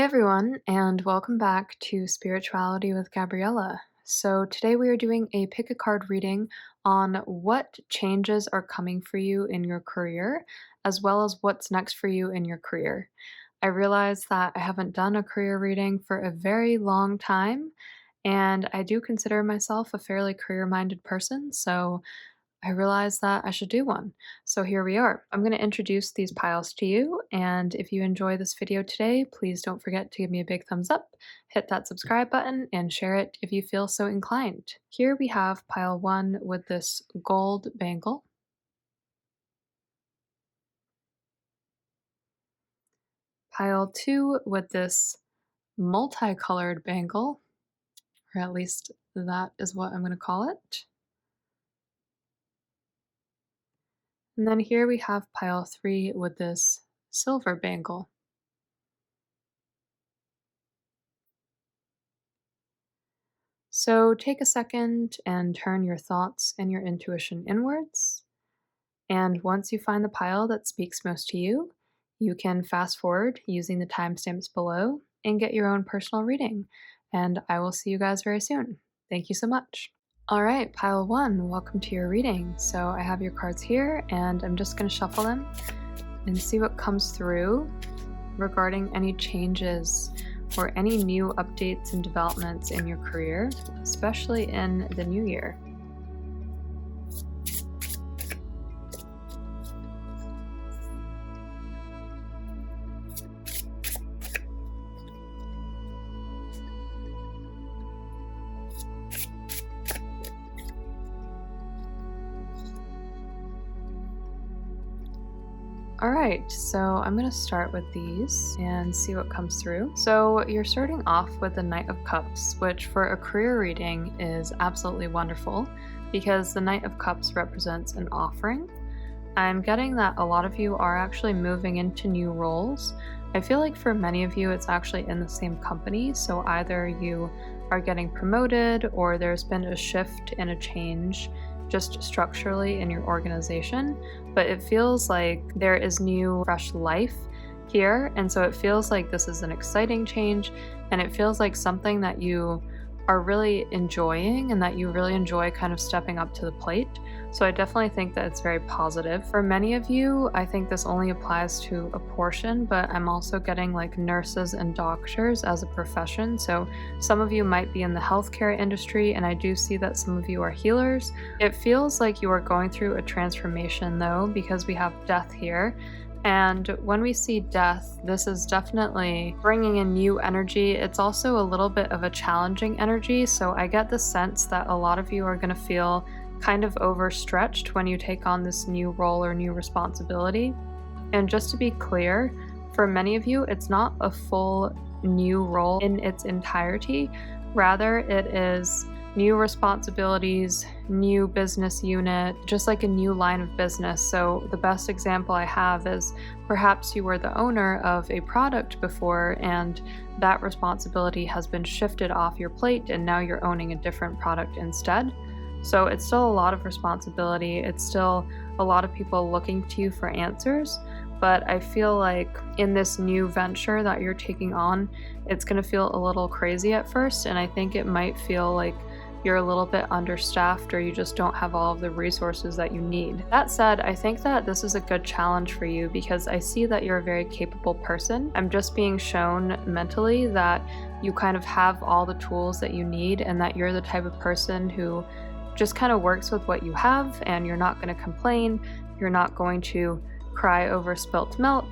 everyone, and welcome back to Spirituality with Gabriella. So, today we are doing a pick a card reading on what changes are coming for you in your career, as well as what's next for you in your career. I realize that I haven't done a career reading for a very long time, and I do consider myself a fairly career minded person, so I realized that I should do one. So here we are. I'm going to introduce these piles to you, and if you enjoy this video today, please don't forget to give me a big thumbs up, hit that subscribe button, and share it if you feel so inclined. Here we have pile 1 with this gold bangle, pile 2 with this multicolored bangle, or at least that is what I'm going to call it. And then here we have pile 3 with this silver bangle. So take a second and turn your thoughts and your intuition inwards. And once you find the pile that speaks most to you, you can fast forward using the timestamps below and get your own personal reading. And I will see you guys very soon. Thank you so much. All right, pile 1, welcome to your reading. So I have your cards here, and I'm just going to shuffle them and see what comes through regarding any changes or any new updates and developments in your career, especially in the new year. All right, so I'm going to start with these and see what comes through. So you're starting off with the Knight of Cups, which for a career reading is absolutely wonderful because the Knight of Cups represents an offering. I'm getting that a lot of you are actually moving into new roles. I feel like for many of you, it's actually in the same company. So either you are getting promoted or there's been a shift and a change just structurally in your organization, but it feels like there is new, fresh life here. And so it feels like this is an exciting change, and it feels like something that you are really enjoying and that you really enjoy kind of stepping up to the plate. So I definitely think that it's very positive. For many of you, I think this only applies to a portion, but I'm also getting like nurses and doctors as a profession. So some of you might be in the healthcare industry, and I do see that some of you are healers. It feels like you are going through a transformation though, because we have death here. And when we see death, this is definitely bringing in new energy. It's also a little bit of a challenging energy. So I get the sense that a lot of you are going to feel kind of overstretched when you take on this new role or new responsibility. And just to be clear, for many of you, it's not a full new role in its entirety. Rather, it is new responsibilities, new business unit, just like a new line of business. So the best example I have is perhaps you were the owner of a product before, and that responsibility has been shifted off your plate, and now you're owning a different product instead. So it's still a lot of responsibility. It's still a lot of people looking to you for answers. But I feel like in this new venture that you're taking on, it's going to feel a little crazy at first. And I think it might feel like you're a little bit understaffed, or you just don't have all of the resources that you need. That said, I think that this is a good challenge for you because I see that you're a very capable person. I'm just being shown mentally that you kind of have all the tools that you need, and that you're the type of person who just kind of works with what you have, and you're not going to complain. You're not going to cry over spilt milk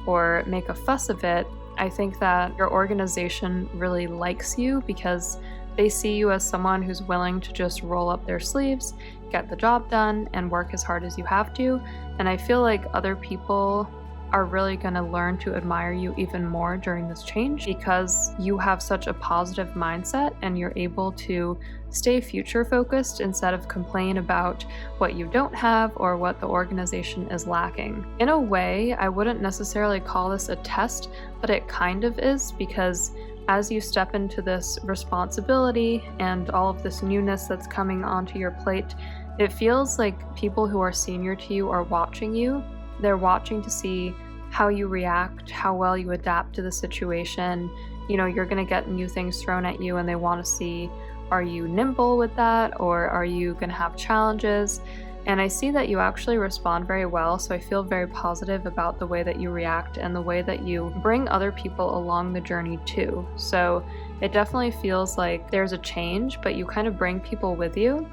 or make a fuss of it. I think that your organization really likes you because they see you as someone who's willing to just roll up their sleeves, get the job done, and work as hard as you have to. And I feel like other people are really going to learn to admire you even more during this change because you have such a positive mindset and you're able to stay future focused instead of complain about what you don't have or what the organization is lacking. In a way, I wouldn't necessarily call this a test, but it kind of is, because as you step into this responsibility and all of this newness that's coming onto your plate, it feels like people who are senior to you are watching you. They're watching to see how you react, how well you adapt to the situation. You're going to get new things thrown at you and they want to see, are you nimble with that, or are you going to have challenges? And I see that you actually respond very well, so I feel very positive about the way that you react and the way that you bring other people along the journey too. So it definitely feels like there's a change, but you kind of bring people with you.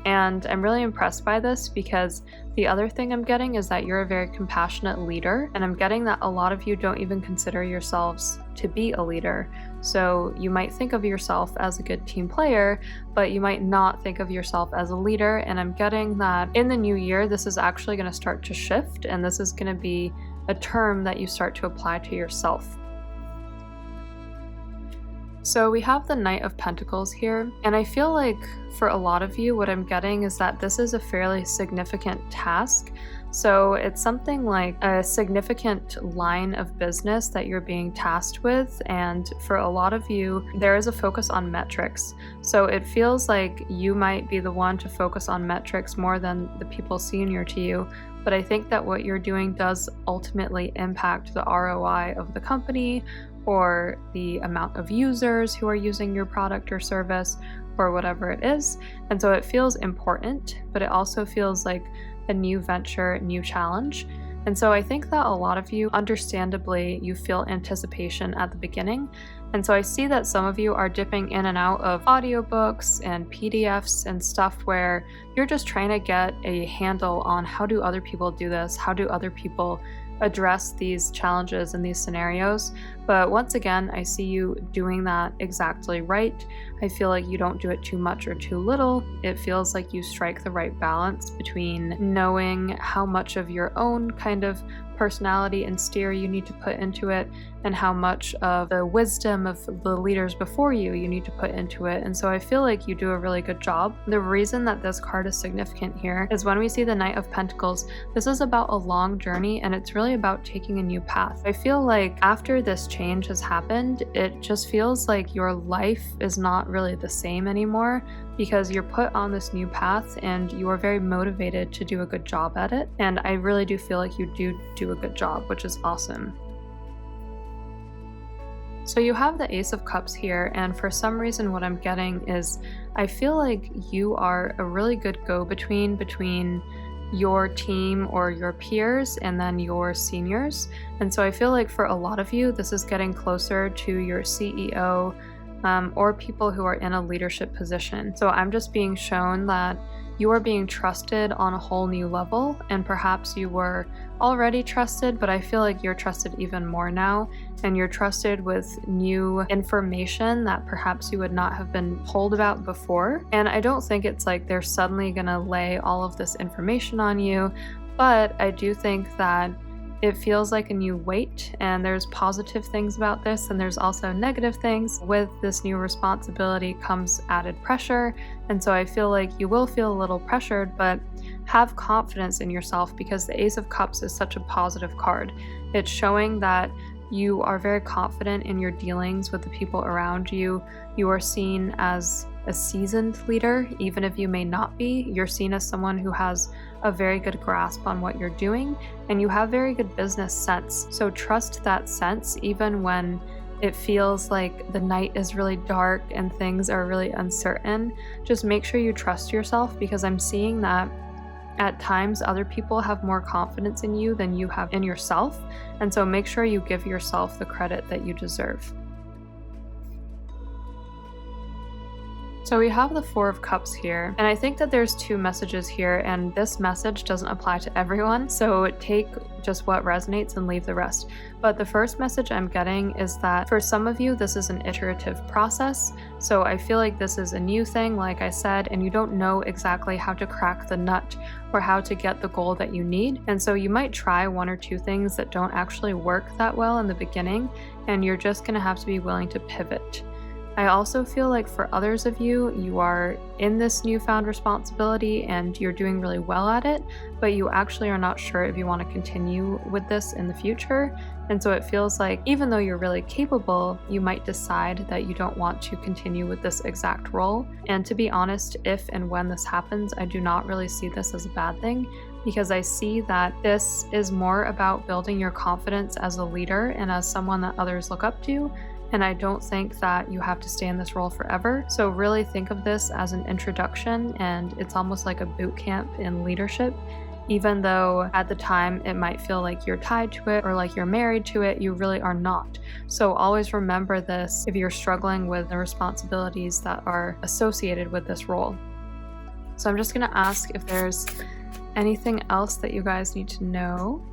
And I'm really impressed by this because the other thing I'm getting is that you're a very compassionate leader, and I'm getting that a lot of you don't even consider yourselves to be a leader. So you might think of yourself as a good team player, but you might not think of yourself as a leader. And I'm getting that in the new year, this is actually going to start to shift, and this is going to be a term that you start to apply to yourself. So we have the Knight of Pentacles here, and I feel like for a lot of you, what I'm getting is that this is a fairly significant task. So it's something like a significant line of business that you're being tasked with, and for a lot of you, there is a focus on metrics. So it feels like you might be the one to focus on metrics more than the people senior to you. But I think that what you're doing does ultimately impact the ROI of the company, or the amount of users who are using your product or service, or whatever it is. And so it feels important, but it also feels like a new venture, new challenge. And so I think that a lot of you, understandably, you feel anticipation at the beginning. And so I see that some of you are dipping in and out of audiobooks and PDFs and stuff where you're just trying to get a handle on how do other people do this? How do other people address these challenges and these scenarios? But once again, I see you doing that exactly right. I feel like you don't do it too much or too little. It feels like you strike the right balance between knowing how much of your own kind of personality and steer you need to put into it, and how much of the wisdom of the leaders before you need to put into it. And so I feel like you do a really good job. The reason that this card is significant here is when we see the Knight of Pentacles, this is about a long journey, and it's really about taking a new path. I feel like after this change has happened, it just feels like your life is not really the same anymore, because you're put on this new path and you are very motivated to do a good job at it. And I really do feel like you do a good job, which is awesome. So you have the Ace of Cups here, and for some reason what I'm getting is I feel like you are a really good between your team or your peers and then your seniors. And so I feel like for a lot of you, this is getting closer to your CEO, or people who are in a leadership position. So I'm just being shown that you are being trusted on a whole new level, and perhaps you were already trusted, but I feel like you're trusted even more now, and you're trusted with new information that perhaps you would not have been told about before. And I don't think it's like they're suddenly gonna lay all of this information on you, but I do think that it feels like a new weight, and there's positive things about this, and there's also negative things. With this new responsibility comes added pressure, and so I feel like you will feel a little pressured, but have confidence in yourself, because the Ace of Cups is such a positive card. It's showing that you are very confident in your dealings with the people around you. You are seen as a seasoned leader, even if you may not be. You're seen as someone who has a very good grasp on what you're doing, and you have very good business sense. So trust that sense, even when it feels like the night is really dark and things are really uncertain. Just make sure you trust yourself, because I'm seeing that at times other people have more confidence in you than you have in yourself. And so make sure you give yourself the credit that you deserve. So we have the Four of Cups here, and I think that there's two messages here, and this message doesn't apply to everyone, so take just what resonates and leave the rest. But the first message I'm getting is that for some of you, this is an iterative process. So I feel like this is a new thing, like I said, and you don't know exactly how to crack the nut or how to get the goal that you need. And so you might try one or two things that don't actually work that well in the beginning, and you're just gonna have to be willing to pivot. I also feel like for others of you, you are in this newfound responsibility and you're doing really well at it, but you actually are not sure if you want to continue with this in the future. And so it feels like even though you're really capable, you might decide that you don't want to continue with this exact role. And to be honest, if and when this happens, I do not really see this as a bad thing, because I see that this is more about building your confidence as a leader and as someone that others look up to. And I don't think that you have to stay in this role forever. So really think of this as an introduction, and it's almost like a boot camp in leadership. Even though at the time it might feel like you're tied to it or like you're married to it, you really are not. So always remember this if you're struggling with the responsibilities that are associated with this role. So I'm just gonna ask if there's anything else that you guys need to know.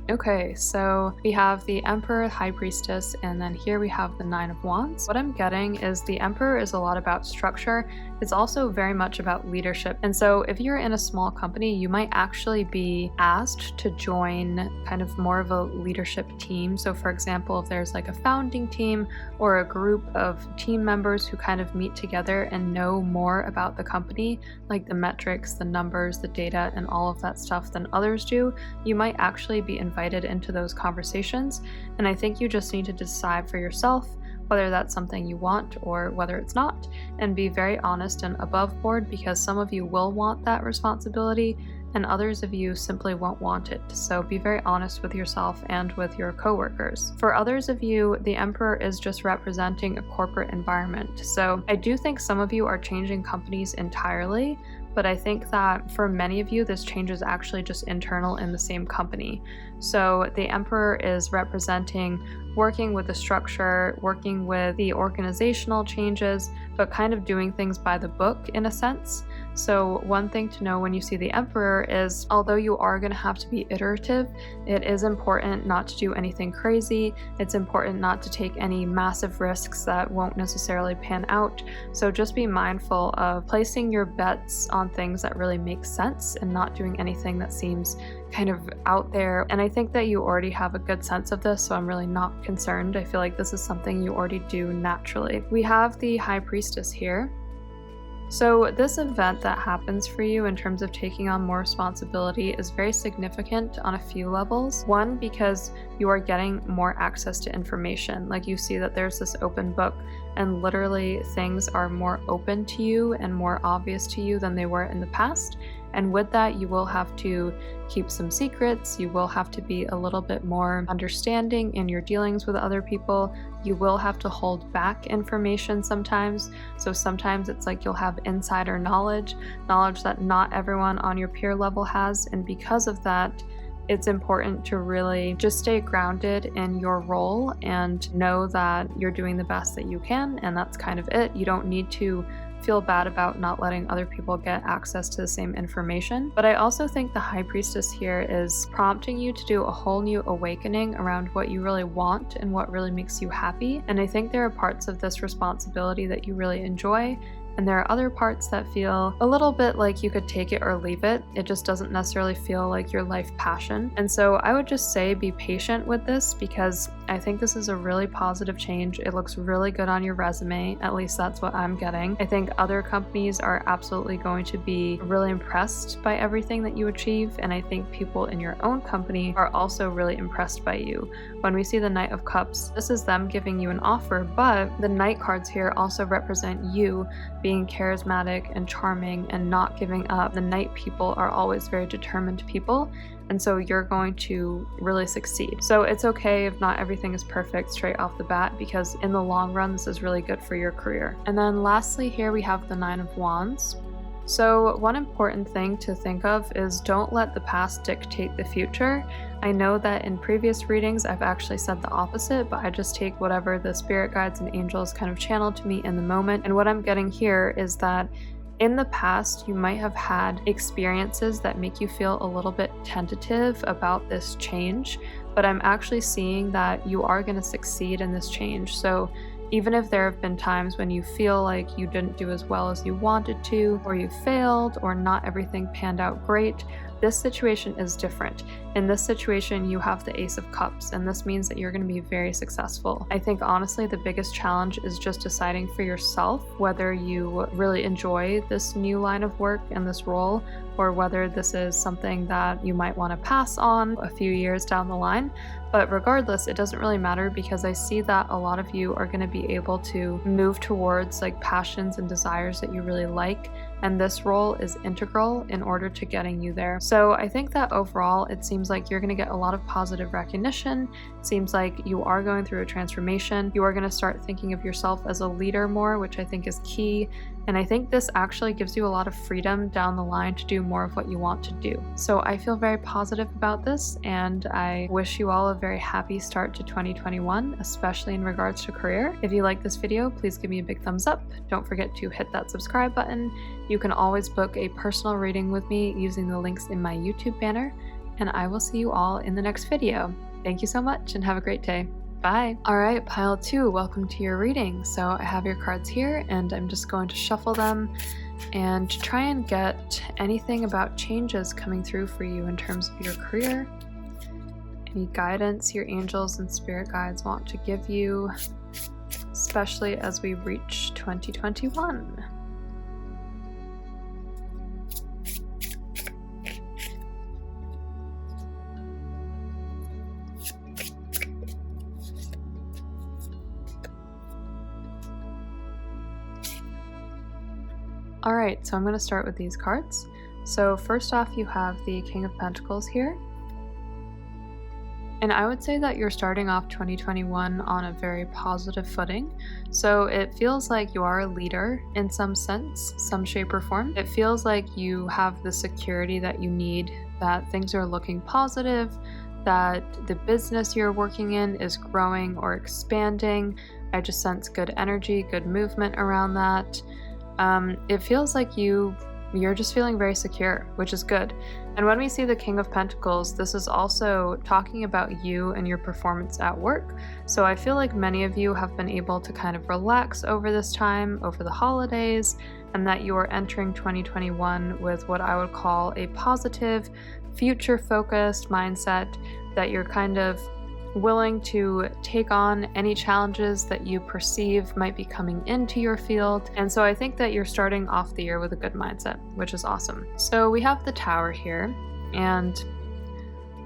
Okay, so we have the Emperor, High Priestess, and then here we have the Nine of Wands. What I'm getting is the Emperor is a lot about structure. It's also very much about leadership. And so if you're in a small company, you might actually be asked to join kind of more of a leadership team. So for example, if there's like a founding team or a group of team members who kind of meet together and know more about the company, like the metrics, the numbers, the data, and all of that stuff than others do, you might actually be invited into those conversations. And I think you just need to decide for yourself whether that's something you want or whether it's not, and be very honest and above board, because some of you will want that responsibility and others of you simply won't want it. So be very honest with yourself and with your coworkers. For others of you, the Emperor is just representing a corporate environment. So I do think some of you are changing companies entirely, but I think that for many of you, this change is actually just internal in the same company. So the Emperor is representing working with the structure, working with the organizational changes, but kind of doing things by the book in a sense. So one thing to know when you see the Emperor is, although you are going to have to be iterative, it is important not to do anything crazy. It's important not to take any massive risks that won't necessarily pan out. So just be mindful of placing your bets on things that really make sense and not doing anything that seems kind of out there. And I think that you already have a good sense of this, so I'm really not concerned. I feel like this is something you already do naturally. We have the High Priestess here. So this event that happens for you in terms of taking on more responsibility is very significant on a few levels. One, because you are getting more access to information. Like you see that there's this open book and literally things are more open to you and more obvious to you than they were in the past. And with that, you will have to keep some secrets. You will have to be a little bit more understanding in your dealings with other people. You will have to hold back information sometimes. So sometimes it's like you'll have insider knowledge that not everyone on your peer level has. And because of that, it's important to really just stay grounded in your role and know that you're doing the best that you can. And that's kind of it. You don't need to feel bad about not letting other people get access to the same information. But I also think the High Priestess here is prompting you to do a whole new awakening around what you really want and what really makes you happy. And I think there are parts of this responsibility that you really enjoy, and there are other parts that feel a little bit like you could take it or leave it. It just doesn't necessarily feel like your life passion. And so I would just say be patient with this, because I think this is a really positive change. It looks really good on your resume. At least that's what I'm getting. I think other companies are absolutely going to be really impressed by everything that you achieve. And I think people in your own company are also really impressed by you. When we see the Knight of Cups, this is them giving you an offer, but the Knight cards here also represent you being charismatic and charming and not giving up. The Knight people are always very determined people, and so you're going to really succeed. So it's okay if not everything is perfect straight off the bat, because in the long run, this is really good for your career. And then lastly, here we have the Nine of Wands. So one important thing to think of is don't let the past dictate the future. I know that in previous readings, I've actually said the opposite, but I just take whatever the spirit guides and angels kind of channel to me in the moment. And what I'm getting here is that in the past, you might have had experiences that make you feel a little bit tentative about this change, but I'm actually seeing that you are going to succeed in this change. So even if there have been times when you feel like you didn't do as well as you wanted to, or you failed, or not everything panned out great, This situation is different. In this situation, you have the Ace of Cups, and this means that you're going to be very successful. I think honestly, the biggest challenge is just deciding for yourself whether you really enjoy this new line of work and this role, or whether this is something that you might want to pass on a few years down the line. But regardless, it doesn't really matter, because I see that a lot of you are going to be able to move towards like passions and desires that you really like, and this role is integral in order to getting you there. So I think that overall, it seems like you're going to get a lot of positive recognition. It seems like you are going through a transformation. You are going to start thinking of yourself as a leader more, which I think is key. And I think this actually gives you a lot of freedom down the line to do more of what you want to do. So I feel very positive about this, and I wish you all a very happy start to 2021, especially in regards to career. If you like this video, please give me a big thumbs up. Don't forget to hit that subscribe button. You can always book a personal reading with me using the links in my YouTube banner, and I will see you all in the next video. Thank you so much and have a great day. Bye. All right, pile 2, welcome to your reading. So I have your cards here, and I'm just going to shuffle them and try and get anything about changes coming through for you in terms of your career. Any guidance your angels and spirit guides want to give you, especially as we reach 2021. All right, so I'm going to start with these cards. So first off, you have the King of Pentacles here. And I would say that you're starting off 2021 on a very positive footing. So it feels like you are a leader in some sense, some shape or form. It feels like you have the security that you need, that things are looking positive, that the business you're working in is growing or expanding. I just sense good energy, good movement around that. It feels like you're just feeling very secure, which is good. And when we see the King of Pentacles, this is also talking about you and your performance at work. So I feel like many of you have been able to kind of relax over this time, over the holidays, and that you are entering 2021 with what I would call a positive, future-focused mindset, that you're kind of willing to take on any challenges that you perceive might be coming into your field. And so I think that you're starting off the year with a good mindset, which is awesome. So we have the Tower here, and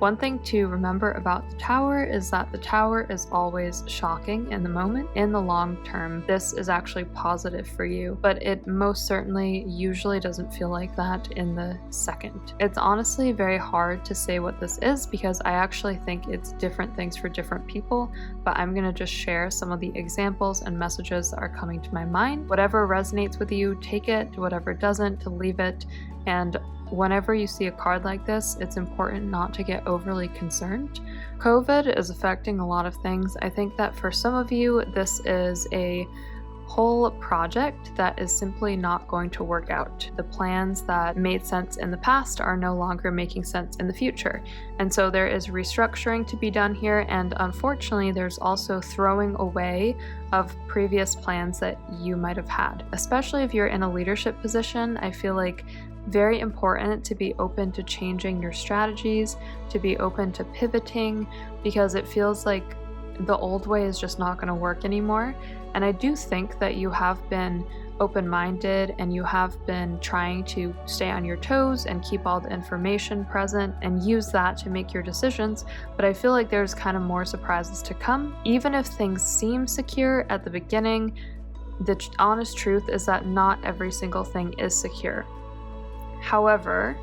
one thing to remember about the Tower is that the Tower is always shocking in the moment. In the long term, this is actually positive for you, but it most certainly usually doesn't feel like that in the second. It's honestly very hard to say what this is, because I actually think it's different things for different people, but I'm going to just share some of the examples and messages that are coming to my mind. Whatever resonates with you, take it. Whatever doesn't, to leave it. And whenever you see a card like this, it's important not to get overly concerned. COVID is affecting a lot of things. I think that for some of you, this is a whole project that is simply not going to work out. The plans that made sense in the past are no longer making sense in the future. And so there is restructuring to be done here, and unfortunately, there's also throwing away of previous plans that you might have had. Especially if you're in a leadership position, I feel like very important to be open to changing your strategies, to be open to pivoting, because it feels like the old way is just not going to work anymore. And I do think that you have been open-minded and you have been trying to stay on your toes and keep all the information present and use that to make your decisions, but I feel like there's kind of more surprises to come. Even if things seem secure at the beginning, the honest truth is that not every single thing is secure. However,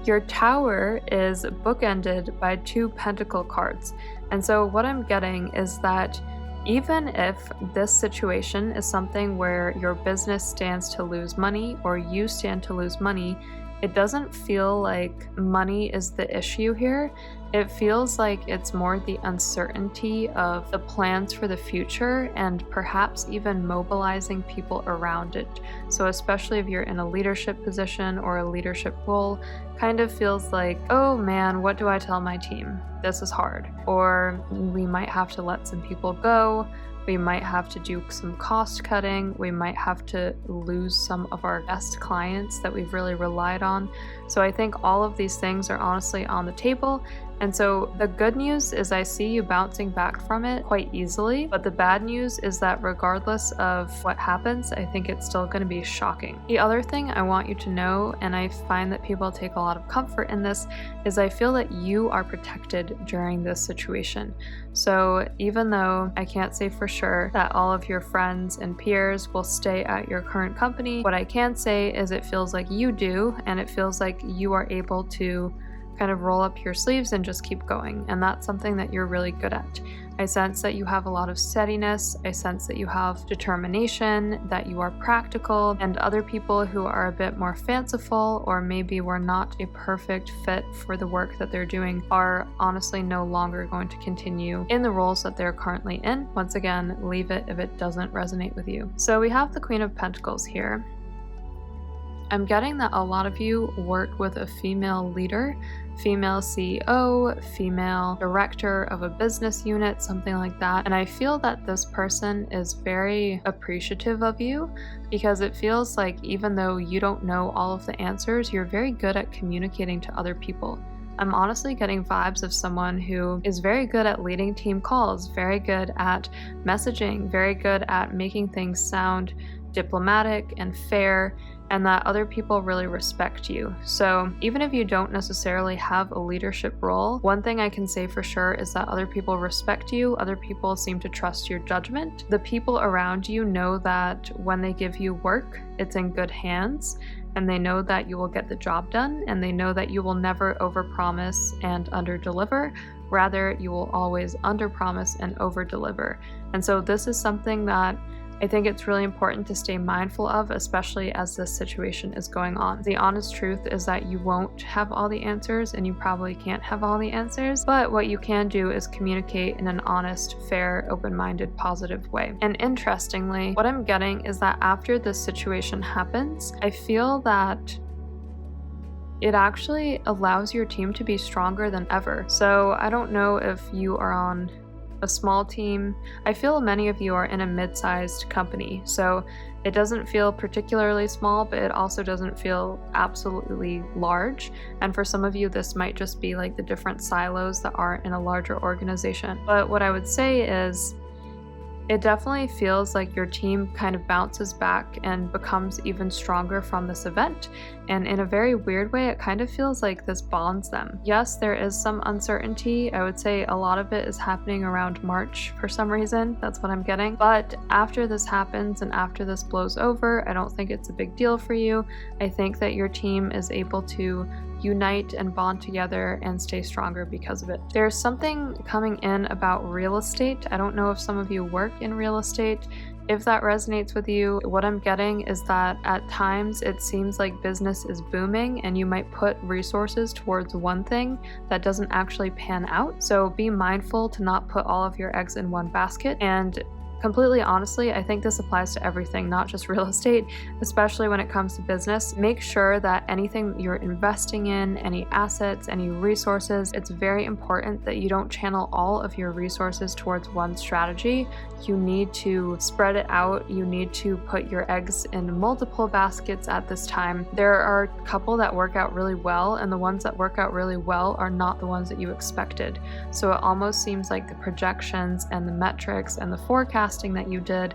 your Tower is bookended by 2 Pentacle cards. And so what I'm getting is that even if this situation is something where your business stands to lose money or you stand to lose money, it doesn't feel like money is the issue here. It feels like it's more the uncertainty of the plans for the future and perhaps even mobilizing people around it. So especially if you're in a leadership position or a leadership role, kind of feels like, oh man, what do I tell my team? This is hard. Or we might have to let some people go. We might have to do some cost cutting. We might have to lose some of our best clients that we've really relied on. So I think all of these things are honestly on the table. And so the good news is I see you bouncing back from it quite easily, but the bad news is that regardless of what happens, I think it's still going to be shocking. The other thing I want you to know, and I find that people take a lot of comfort in this, is I feel that you are protected during this situation. So even though I can't say for sure that all of your friends and peers will stay at your current company, what I can say is it feels like you do, and it feels like you are able to kind of roll up your sleeves and just keep going. And that's something that you're really good at. I sense that you have a lot of steadiness. I sense that you have determination, that you are practical, and other people who are a bit more fanciful or maybe were not a perfect fit for the work that they're doing are honestly no longer going to continue in the roles that they're currently in. Once again, leave it if it doesn't resonate with you. So we have the Queen of Pentacles here. I'm getting that a lot of you work with a female leader, female CEO, female director of a business unit, something like that. And I feel that this person is very appreciative of you because it feels like even though you don't know all of the answers, you're very good at communicating to other people. I'm honestly getting vibes of someone who is very good at leading team calls, very good at messaging, very good at making things sound diplomatic and fair, and that other people really respect you. So even if you don't necessarily have a leadership role, one thing I can say for sure is that other people respect you, other people seem to trust your judgment. The people around you know that when they give you work, it's in good hands, and they know that you will get the job done, and they know that you will never overpromise and underdeliver. Rather, you will always underpromise and overdeliver. And so this is something that I think it's really important to stay mindful of, especially as this situation is going on. The honest truth is that you won't have all the answers and you probably can't have all the answers, but what you can do is communicate in an honest, fair, open-minded, positive way. And interestingly, what I'm getting is that after this situation happens, I feel that it actually allows your team to be stronger than ever. So I don't know if you are on a small team. I feel many of you are in a mid-sized company, so it doesn't feel particularly small, but it also doesn't feel absolutely large. And for some of you, this might just be like the different silos that are in a larger organization. But what I would say is, it definitely feels like your team kind of bounces back and becomes even stronger from this event. And in a very weird way, it kind of feels like this bonds them. Yes, there is some uncertainty. I would say a lot of it is happening around March for some reason. That's what I'm getting. But after this happens and after this blows over, I don't think it's a big deal for you. I think that your team is able to unite and bond together and stay stronger because of it. There's something coming in about real estate. I don't know if some of you work in real estate. If that resonates with you, what I'm getting is that at times it seems like business is booming and you might put resources towards one thing that doesn't actually pan out. So be mindful to not put all of your eggs in one basket. And completely honestly, I think this applies to everything, not just real estate, especially when it comes to business. Make sure that anything you're investing in, any assets, any resources, it's very important that you don't channel all of your resources towards one strategy. You need to spread it out. You need to put your eggs in multiple baskets at this time. There are a couple that work out really well, and the ones that work out really well are not the ones that you expected. So it almost seems like the projections and the metrics and the forecasting that you did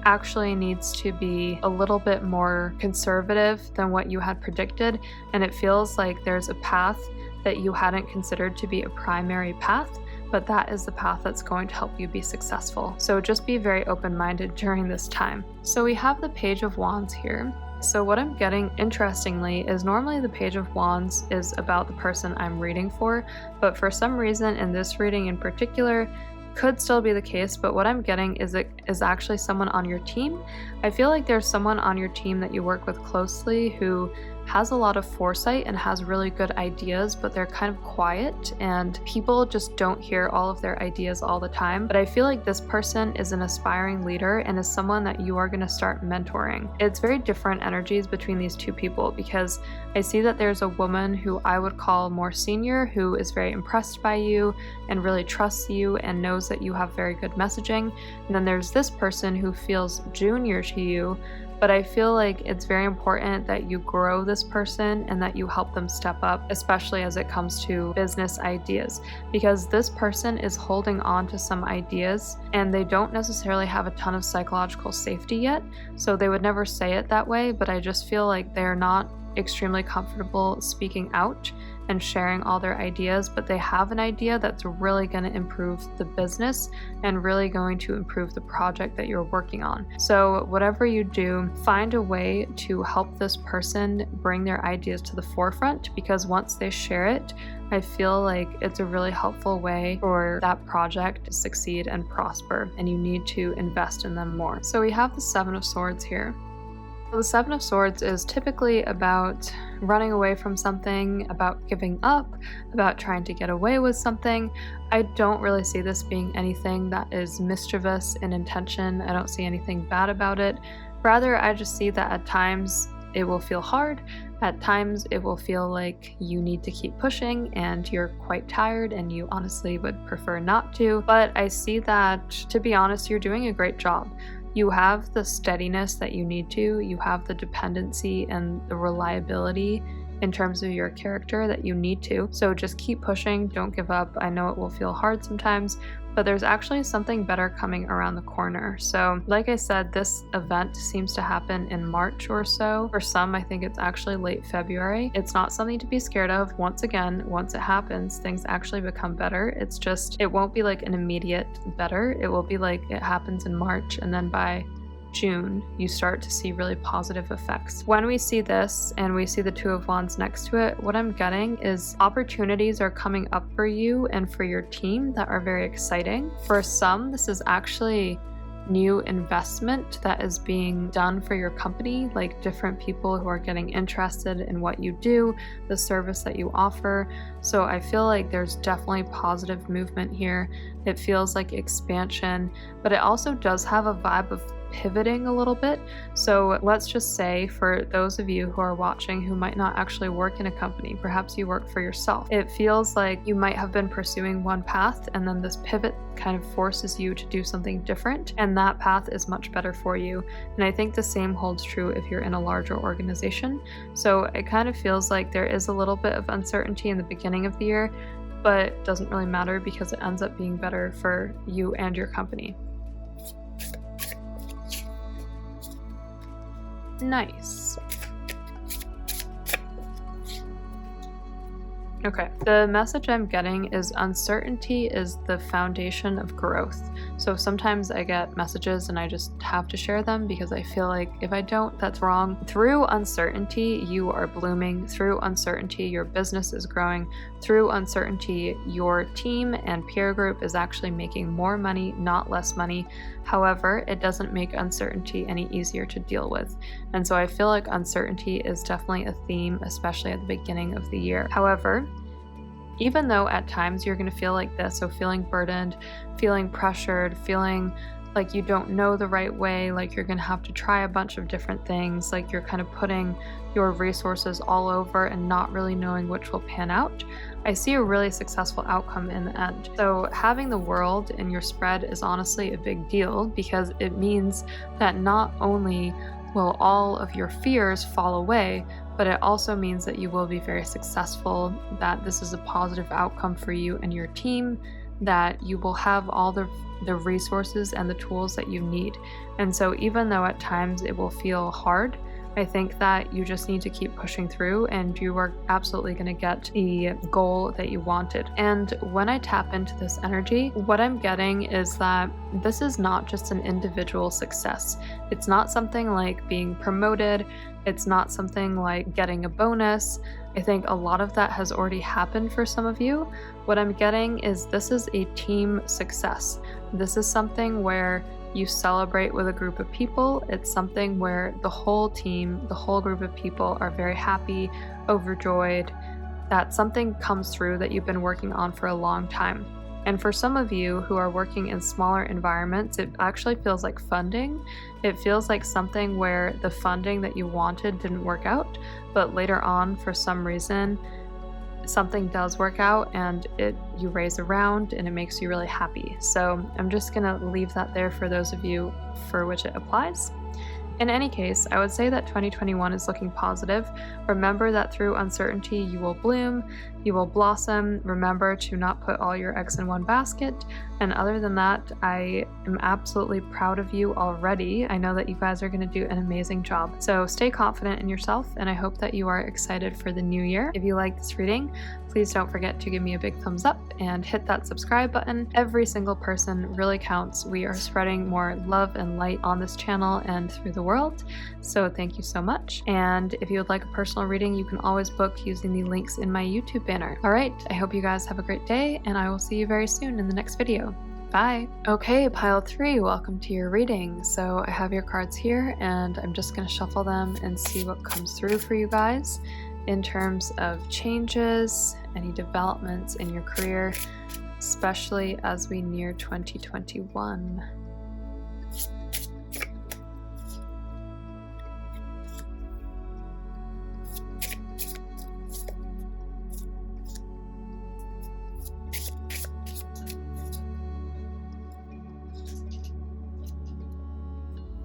actually needs to be a little bit more conservative than what you had predicted. And it feels like there's a path that you hadn't considered to be a primary path, but that is the path that's going to help you be successful. So just be very open-minded during this time. So we have the Page of Wands here. So what I'm getting, interestingly, is normally the Page of Wands is about the person I'm reading for, but for some reason in this reading in particular, could still be the case, but what I'm getting is it is actually someone on your team. I feel like there's someone on your team that you work with closely who has a lot of foresight and has really good ideas, but they're kind of quiet and people just don't hear all of their ideas all the time. But I feel like this person is an aspiring leader and is someone that you are going to start mentoring. It's very different energies between these two people, because I see that there's a woman who I would call more senior, who is very impressed by you and really trusts you and knows that you have very good messaging. And then there's this person who feels junior to you, but I feel like it's very important that you grow this person and that you help them step up, especially as it comes to business ideas, because this person is holding on to some ideas and they don't necessarily have a ton of psychological safety yet. So they would never say it that way, but I just feel like they're not extremely comfortable speaking out and sharing all their ideas, but they have an idea that's really going to improve the business and really going to improve the project that you're working on. So whatever you do, find a way to help this person bring their ideas to the forefront, because once they share it, I feel like it's a really helpful way for that project to succeed and prosper, and you need to invest in them more. So we have the Seven of Swords here. The Seven of Swords is typically about running away from something, about giving up, about trying to get away with something. I don't really see this being anything that is mischievous in intention. I don't see anything bad about it. Rather, I just see that at times it will feel hard. At times it will feel like you need to keep pushing and you're quite tired and you honestly would prefer not to. But I see that, to be honest, you're doing a great job. You have the steadiness that you need to, you have the dependency and the reliability in terms of your character that you need to. So just keep pushing, don't give up. I know it will feel hard sometimes, but there's actually something better coming around the corner. So like I said, this event seems to happen in March or so. For some, I think it's actually late February. It's not something to be scared of. Once again, once it happens, things actually become better. It's just, it won't be like an immediate better. It will be like it happens in March, and then by June, you start to see really positive effects. When we see this and we see the Two of Wands next to it, what I'm getting is opportunities are coming up for you and for your team that are very exciting. For some, this is actually new investment that is being done for your company, like different people who are getting interested in what you do, the service that you offer. So I feel like there's definitely positive movement here. It feels like expansion, but it also does have a vibe of pivoting a little bit. So let's just say, for those of you who are watching who might not actually work in a company, perhaps you work for yourself, it feels like you might have been pursuing one path and then this pivot kind of forces you to do something different, and that path is much better for you. And I think the same holds true if you're in a larger organization. So it kind of feels like there is a little bit of uncertainty in the beginning of the year, but it doesn't really matter because it ends up being better for you and your company. Nice. Okay, the message I'm getting is uncertainty is the foundation of growth. So sometimes I get messages and I just have to share them because I feel like if I don't, that's wrong. Through uncertainty, you are blooming. Through uncertainty, your business is growing. Through uncertainty, your team and peer group is actually making more money, not less money. However, it doesn't make uncertainty any easier to deal with. And so I feel like uncertainty is definitely a theme, especially at the beginning of the year. However, even though at times you're going to feel like this, so feeling burdened, feeling pressured, feeling like you don't know the right way, like you're going to have to try a bunch of different things, like you're kind of putting your resources all over and not really knowing which will pan out, I see a really successful outcome in the end. So having the world in your spread is honestly a big deal, because it means that not only will all of your fears fall away, but it also means that you will be very successful, that this is a positive outcome for you and your team, that you will have all the resources and the tools that you need. And so even though at times it will feel hard, I think that you just need to keep pushing through and you are absolutely going to get the goal that you wanted. And when I tap into this energy, what I'm getting is that this is not just an individual success. It's not something like being promoted. It's not something like getting a bonus. I think a lot of that has already happened for some of you. What I'm getting is this is a team success. This is something where you celebrate with a group of people. It's something where the whole team, the whole group of people are very happy, overjoyed, that something comes through that you've been working on for a long time. And for some of you who are working in smaller environments, it actually feels like funding. It feels like something where the funding that you wanted didn't work out, but later on, for some reason, something does work out and you raise a round and it makes you really happy. So I'm just gonna leave that there for those of you for which it applies. In any case, I would say that 2021 is looking positive. Remember that through uncertainty, you will bloom, you will blossom. Remember to not put all your eggs in one basket. And other than that, I am absolutely proud of you already. I know that you guys are going to do an amazing job. So stay confident in yourself, and I hope that you are excited for the new year. If you like this reading, please don't forget to give me a big thumbs up and hit that subscribe button. Every single person really counts. We are spreading more love and light on this channel and through the world. So thank you so much. And if you would like a personal reading, you can always book using the links in my YouTube banner. All right, I hope you guys have a great day, and I will see you very soon in the next video. Bye. Okay, pile 3, welcome to your reading. So I have your cards here, and I'm just going to shuffle them and see what comes through for you guys in terms of changes, any developments in your career, especially as we near 2021.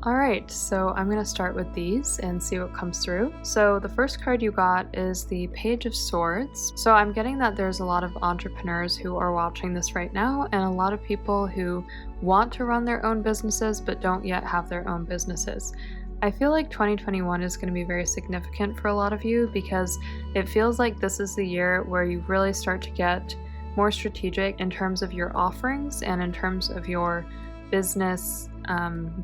Alright, so I'm going to start with these and see what comes through. So the first card you got is the Page of Swords. So I'm getting that there's a lot of entrepreneurs who are watching this right now, and a lot of people who want to run their own businesses but don't yet have their own businesses. I feel like 2021 is going to be very significant for a lot of you because it feels like this is the year where you really start to get more strategic in terms of your offerings and in terms of your business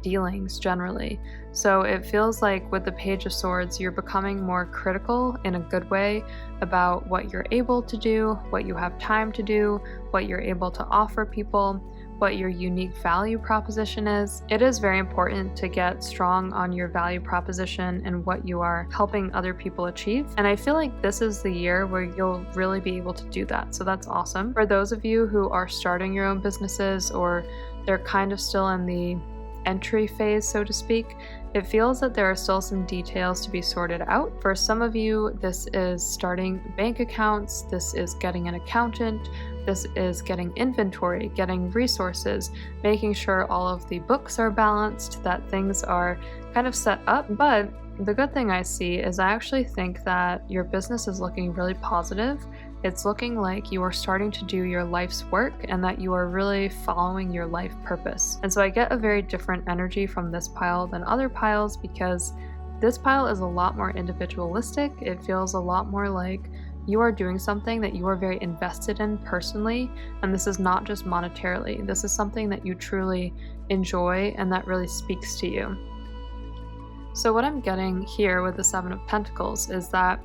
dealings generally. So it feels like with the Page of Swords, you're becoming more critical in a good way about what you're able to do, what you have time to do, what you're able to offer people, what your unique value proposition is. It is very important to get strong on your value proposition and what you are helping other people achieve. And I feel like this is the year where you'll really be able to do that. So that's awesome. For those of you who are starting your own businesses, or they're kind of still in the entry phase, so to speak, it feels that there are still some details to be sorted out. For some of you, this is starting bank accounts, this is getting an accountant, this is getting inventory, getting resources, making sure all of the books are balanced, that things are kind of set up. But the good thing I see is I actually think that your business is looking really positive. It's looking like you are starting to do your life's work and that you are really following your life purpose. And so I get a very different energy from this pile than other piles because this pile is a lot more individualistic. It feels a lot more like you are doing something that you are very invested in personally, and this is not just monetarily. This is something that you truly enjoy and that really speaks to you. So what I'm getting here with the Seven of Pentacles is that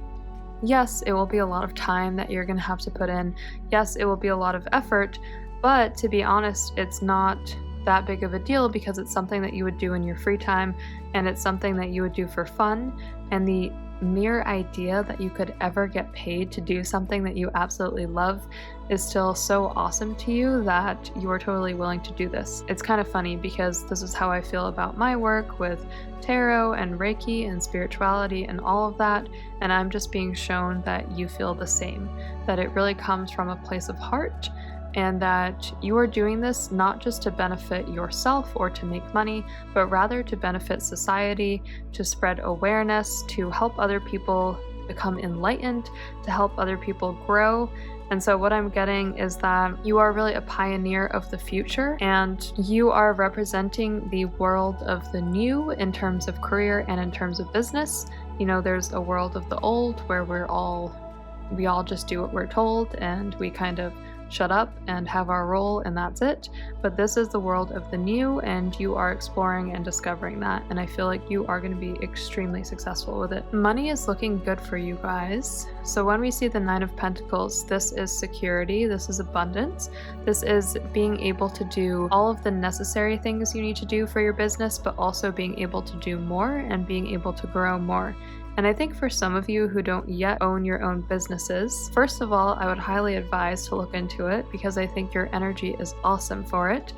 yes, it will be a lot of time that you're going to have to put in. Yes, it will be a lot of effort, but to be honest, it's not that big of a deal because it's something that you would do in your free time and it's something that you would do for fun. And the mere idea that you could ever get paid to do something that you absolutely love is still so awesome to you that you are totally willing to do this. It's kind of funny because this is how I feel about my work with tarot and Reiki and spirituality and all of that, and I'm just being shown that you feel the same, that it really comes from a place of heart, and that you are doing this not just to benefit yourself or to make money, but rather to benefit society, to spread awareness, to help other people become enlightened, to help other people grow. And so what I'm getting is that you are really a pioneer of the future, and you are representing the world of the new in terms of career and in terms of business. You know, there's a world of the old where we all just do what we're told and we kind of shut up and have our role and that's it. But this is the world of the new, and you are exploring and discovering that. And I feel like you are going to be extremely successful with it. Money is looking good for you guys. So when we see the Nine of Pentacles, this is security, this is abundance, this is being able to do all of the necessary things you need to do for your business, but also being able to do more and being able to grow more. And I think for some of you who don't yet own your own businesses, first of all, I would highly advise to look into it because I think your energy is awesome for it.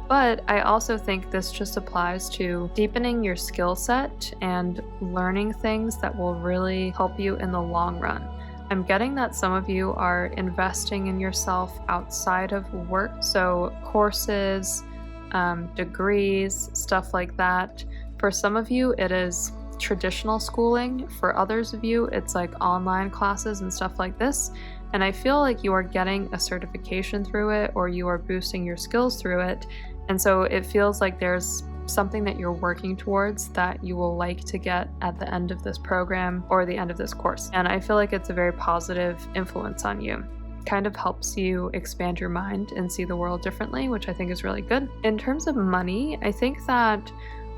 But I also think this just applies to deepening your skill set and learning things that will really help you in the long run. I'm getting that some of you are investing in yourself outside of work, so courses, degrees, stuff like that. For some of you, it is traditional schooling. For others of you, it's like online classes and stuff like this. And I feel like you are getting a certification through it, or you are boosting your skills through it. And so it feels like there's something that you're working towards that you will like to get at the end of this program or the end of this course. And I feel like it's a very positive influence on you. Kind of helps you expand your mind and see the world differently, which I think is really good. In terms of money, I think that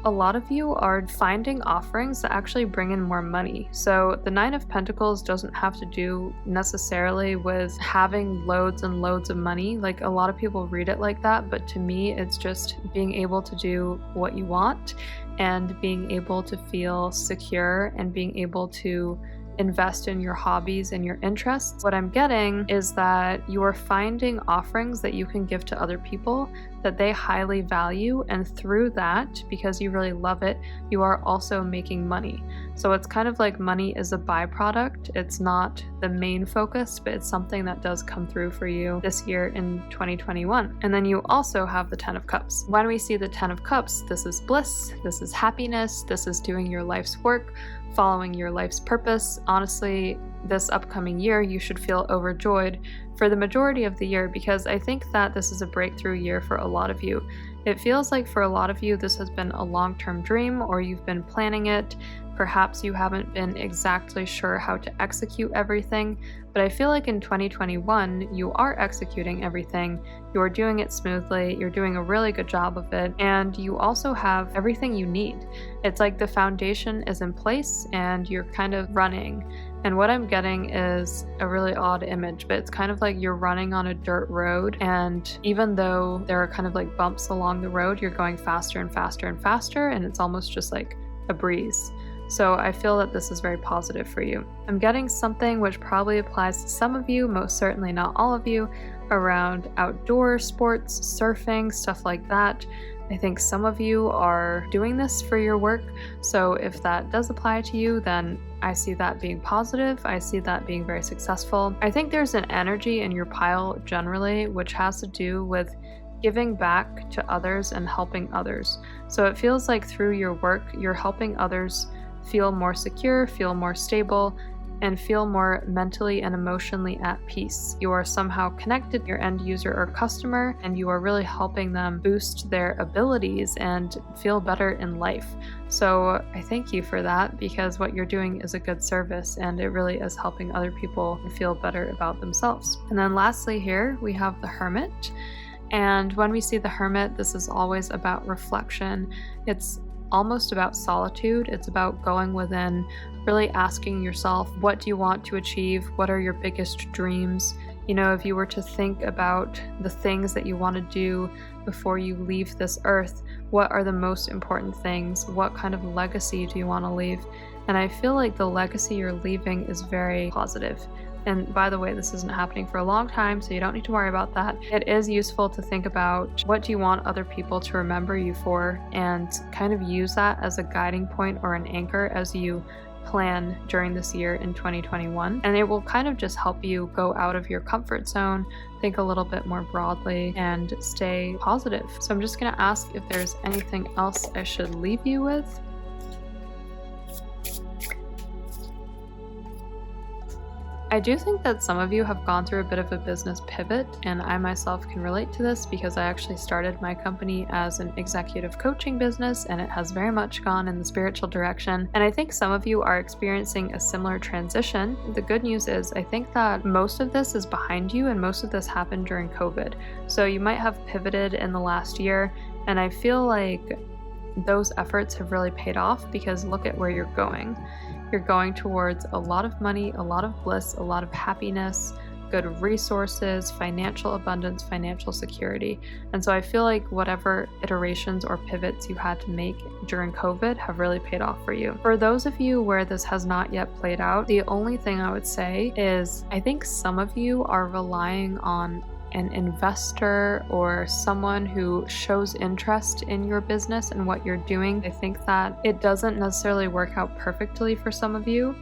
a lot of you are finding offerings that actually bring in more money. So the Nine of Pentacles doesn't have to do necessarily with having loads and loads of money. Like, a lot of people read it like that, but to me, it's just being able to do what you want and being able to feel secure and being able to invest in your hobbies and your interests. What I'm getting is that you are finding offerings that you can give to other people that they highly value, and through that, because you really love it, you are also making money. So it's kind of like money is a byproduct. It's not the main focus, but it's something that does come through for you this year in 2021. And then you also have the Ten of Cups. When we see the Ten of Cups, this is bliss, this is happiness, this is doing your life's work, following your life's purpose. Honestly, this upcoming year, you should feel overjoyed for the majority of the year, because I think that this is a breakthrough year for a lot of you. It feels like for a lot of you, this has been a long-term dream, or you've been planning it. Perhaps you haven't been exactly sure how to execute everything, but I feel like in 2021, you are executing everything. You are doing it smoothly, you're doing a really good job of it, and you also have everything you need. It's like the foundation is in place and you're kind of running. And what I'm getting is a really odd image, but it's kind of like you're running on a dirt road, and even though there are kind of like bumps along the road, you're going faster and faster and faster, and it's almost just like a breeze. So I feel that this is very positive for you. I'm getting something which probably applies to some of you, most certainly not all of you, around outdoor sports, surfing, stuff like that. I think some of you are doing this for your work, so if that does apply to you, then I see that being positive. I see that being very successful. I think there's an energy in your pile generally, which has to do with giving back to others and helping others. So it feels like through your work, you're helping others feel more secure, feel more stable, and feel more mentally and emotionally at peace. You are somehow connected to your end user or customer, and you are really helping them boost their abilities and feel better in life. So I thank you for that, because what you're doing is a good service, and it really is helping other people feel better about themselves. And then lastly here, we have the Hermit. And when we see the Hermit, this is always about reflection. It's almost about solitude. It's about going within, really asking yourself, what do you want to achieve? What are your biggest dreams? You know, if you were to think about the things that you want to do before you leave this earth, what are the most important things? What kind of legacy do you want to leave? And I feel like the legacy you're leaving is very positive. And by the way, this isn't happening for a long time, so you don't need to worry about that. It is useful to think about, what do you want other people to remember you for, and kind of use that as a guiding point or an anchor as you plan during this year in 2021. And it will kind of just help you go out of your comfort zone, think a little bit more broadly, and stay positive. So I'm just going to ask if there's anything else I should leave you with. I do think that some of you have gone through a bit of a business pivot, and I myself can relate to this because I actually started my company as an executive coaching business, and it has very much gone in the spiritual direction. And I think some of you are experiencing a similar transition. The good news is I think that most of this is behind you, and most of this happened during COVID. So you might have pivoted in the last year, and I feel like those efforts have really paid off because look at where you're going. You're going towards a lot of money, a lot of bliss, a lot of happiness, good resources, financial abundance, financial security. And so I feel like whatever iterations or pivots you had to make during COVID have really paid off for you. For those of you where this has not yet played out, the only thing I would say is I think some of you are relying on an investor or someone who shows interest in your business and what you're doing. I think that it doesn't necessarily work out perfectly for some of you.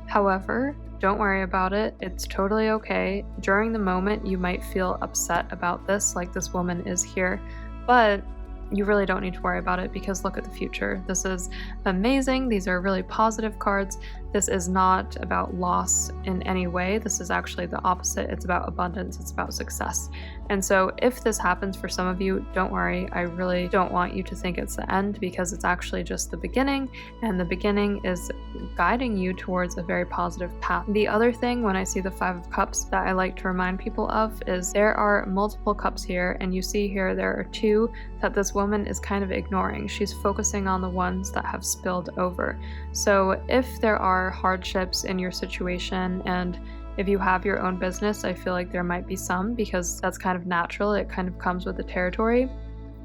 However, don't worry about it. It's totally okay. During the moment, you might feel upset about this, like this woman is here, but you really don't need to worry about it because look at the future. This is amazing. These are really positive cards. This is not about loss in any way. This is actually the opposite. It's about abundance. It's about success. And so if this happens for some of you, don't worry. I really don't want you to think it's the end because it's actually just the beginning, and the beginning is guiding you towards a very positive path. The other thing when I see the Five of Cups that I like to remind people of is there are multiple cups here, and you see here there are two that this woman is kind of ignoring. She's focusing on the ones that have spilled over. So if there are hardships in your situation, and if you have your own business, I feel like there might be some because that's kind of natural. It kind of comes with the territory.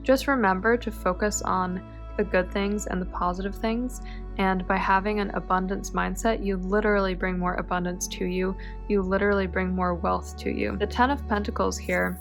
Just remember to focus on the good things and the positive things. And by having an abundance mindset, you literally bring more abundance to you. You literally bring more wealth to you. The Ten of Pentacles here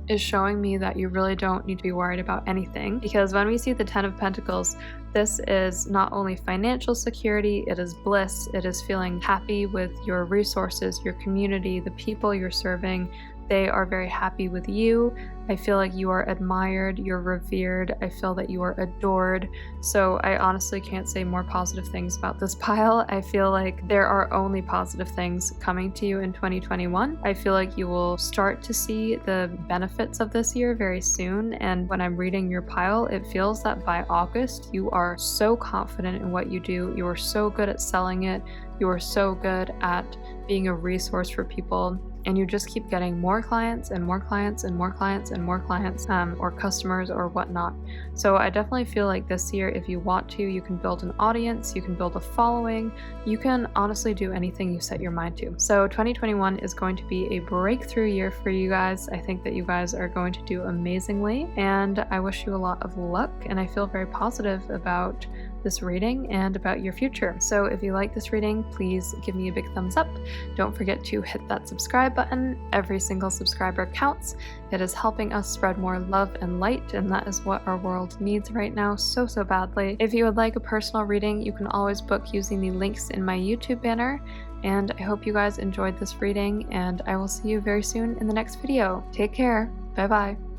is showing me that you really don't need to be worried about anything, because when we see the Ten of Pentacles, this is not only financial security, it is bliss, it is feeling happy with your resources, your community, the people you're serving. They are very happy with you. I feel like you are admired, you're revered, I feel that you are adored. So I honestly can't say more positive things about this pile. I feel like there are only positive things coming to you in 2021. I feel like you will start to see the benefits of this year very soon. And when I'm reading your pile, it feels that by August, you are so confident in what you do. You are so good at selling it. You are so good at being a resource for people. And you just keep getting more clients and more clients and more clients and more clients, or customers or whatnot. So I definitely feel like this year, if you want to, you can build an audience, you can build a following, you can honestly do anything you set your mind to. So 2021 is going to be a breakthrough year for you guys. I think that you guys are going to do amazingly, and I wish you a lot of luck, and I feel very positive about this reading and about your future. So if you like this reading, please give me a big thumbs up. Don't forget to hit that subscribe button. Every single subscriber counts. It is helping us spread more love and light, and that is what our world needs right now so badly. If you would like a personal reading, you can always book using the links in my YouTube banner. And I hope you guys enjoyed this reading, and I will see you very soon in the next video. Take care. Bye bye.